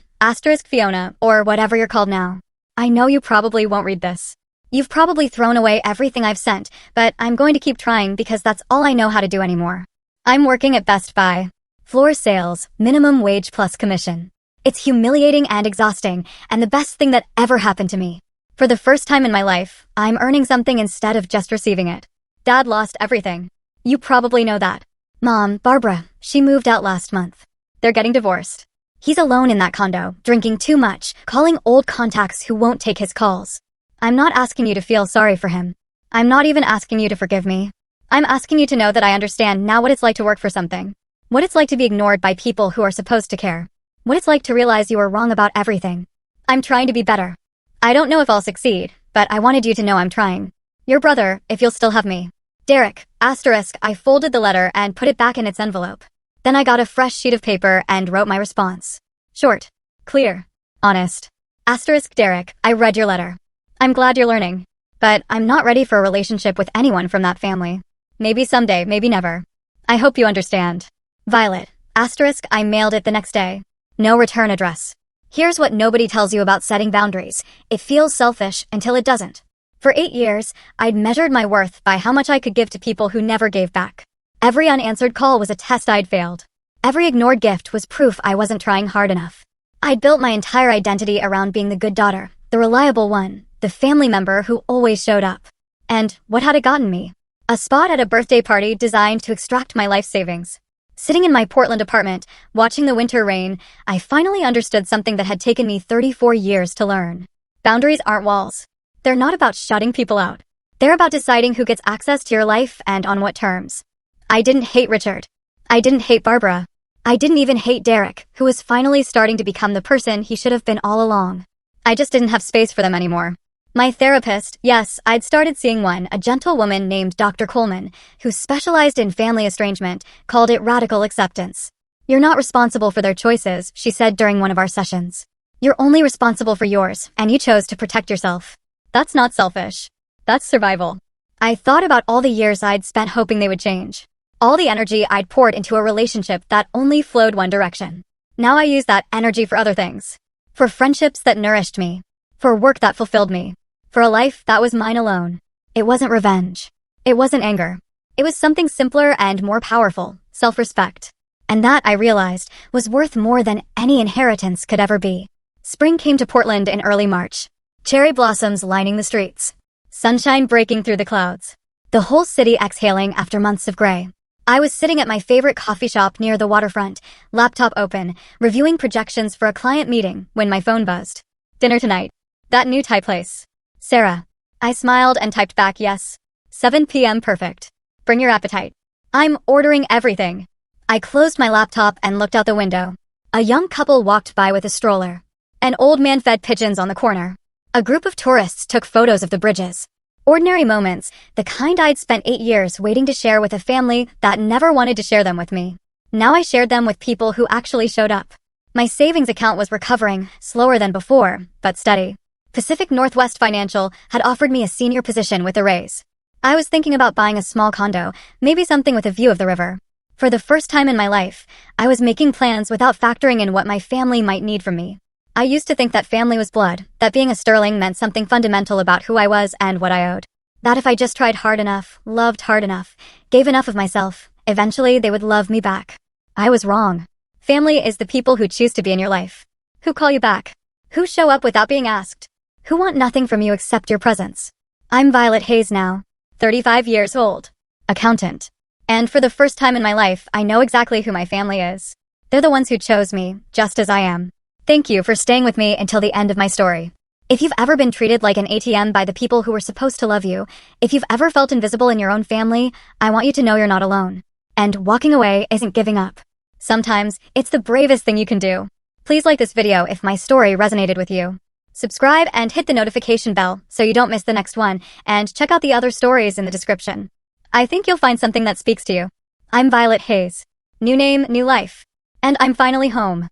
*Fiona, or whatever you're called now. I know you probably won't read this. You've probably thrown away everything I've sent, but I'm going to keep trying because that's all I know how to do anymore. I'm working at Best Buy. Floor sales, minimum wage plus commission. It's humiliating and exhausting, and the best thing that ever happened to me. For the first time in my life, I'm earning something instead of just receiving it. Dad lost everything. You probably know that. Mom, Barbara, she moved out last month. They're getting divorced. He's alone in that condo, drinking too much, calling old contacts who won't take his calls. I'm not asking you to feel sorry for him. I'm not even asking you to forgive me. I'm asking you to know that I understand now what it's like to work for something. What it's like to be ignored by people who are supposed to care. What it's like to realize you were wrong about everything. I'm trying to be better. I don't know if I'll succeed, but I wanted you to know I'm trying. Your brother, if you'll still have me. Derek, *. I folded the letter and put it back in its envelope. Then I got a fresh sheet of paper and wrote my response. Short. Clear. Honest. * Derek, I read your letter. I'm glad you're learning. But I'm not ready for a relationship with anyone from that family. Maybe someday, maybe never. I hope you understand. Violet. *. I mailed it the next day. No return address. Here's what nobody tells you about setting boundaries. It feels selfish until it doesn't. For 8 years, I'd measured my worth by how much I could give to people who never gave back. Every unanswered call was a test I'd failed. Every ignored gift was proof I wasn't trying hard enough. I'd built my entire identity around being the good daughter, the reliable one, the family member who always showed up. And what had it gotten me? A spot at a birthday party designed to extract my life savings. Sitting in my Portland apartment, watching the winter rain, I finally understood something that had taken me 34 years to learn. Boundaries aren't walls. They're not about shutting people out. They're about deciding who gets access to your life and on what terms. I didn't hate Richard. I didn't hate Barbara. I didn't even hate Derek, who was finally starting to become the person he should have been all along. I just didn't have space for them anymore. My therapist, yes, I'd started seeing one, a gentle woman named Dr. Coleman, who specialized in family estrangement, called it radical acceptance. You're not responsible for their choices, she said during one of our sessions. You're only responsible for yours, and you chose to protect yourself. That's not selfish. That's survival. I thought about all the years I'd spent hoping they would change. All the energy I'd poured into a relationship that only flowed one direction. Now I use that energy for other things. For friendships that nourished me. For work that fulfilled me. For a life that was mine alone. It wasn't revenge. It wasn't anger. It was something simpler and more powerful, self-respect. And that, I realized, was worth more than any inheritance could ever be. Spring came to Portland in early March. Cherry blossoms lining the streets. Sunshine breaking through the clouds. The whole city exhaling after months of gray. I was sitting at my favorite coffee shop near the waterfront, laptop open, reviewing projections for a client meeting when my phone buzzed. Dinner tonight. That new Thai place. Sarah. I smiled and typed back yes. 7 p.m. perfect. Bring your appetite. I'm ordering everything. I closed my laptop and looked out the window. A young couple walked by with a stroller. An old man fed pigeons on the corner. A group of tourists took photos of the bridges. Ordinary moments, the kind I'd spent 8 years waiting to share with a family that never wanted to share them with me. Now I shared them with people who actually showed up. My savings account was recovering, slower than before, but steady. Pacific Northwest Financial had offered me a senior position with a raise. I was thinking about buying a small condo, maybe something with a view of the river. For the first time in my life, I was making plans without factoring in what my family might need from me. I used to think that family was blood, that being a Sterling meant something fundamental about who I was and what I owed. That if I just tried hard enough, loved hard enough, gave enough of myself, eventually they would love me back. I was wrong. Family is the people who choose to be in your life. Who call you back. Who show up without being asked. Who want nothing from you except your presence. I'm Violet Hayes now, 35 years old, accountant. And for the first time in my life, I know exactly who my family is. They're the ones who chose me, just as I am. Thank you for staying with me until the end of my story. If you've ever been treated like an ATM by the people who were supposed to love you, if you've ever felt invisible in your own family, I want you to know you're not alone. And walking away isn't giving up. Sometimes, it's the bravest thing you can do. Please like this video if my story resonated with you. Subscribe and hit the notification bell so you don't miss the next one, and check out the other stories in the description. I think you'll find something that speaks to you. I'm Violet Hayes. New name, new life. And I'm finally home.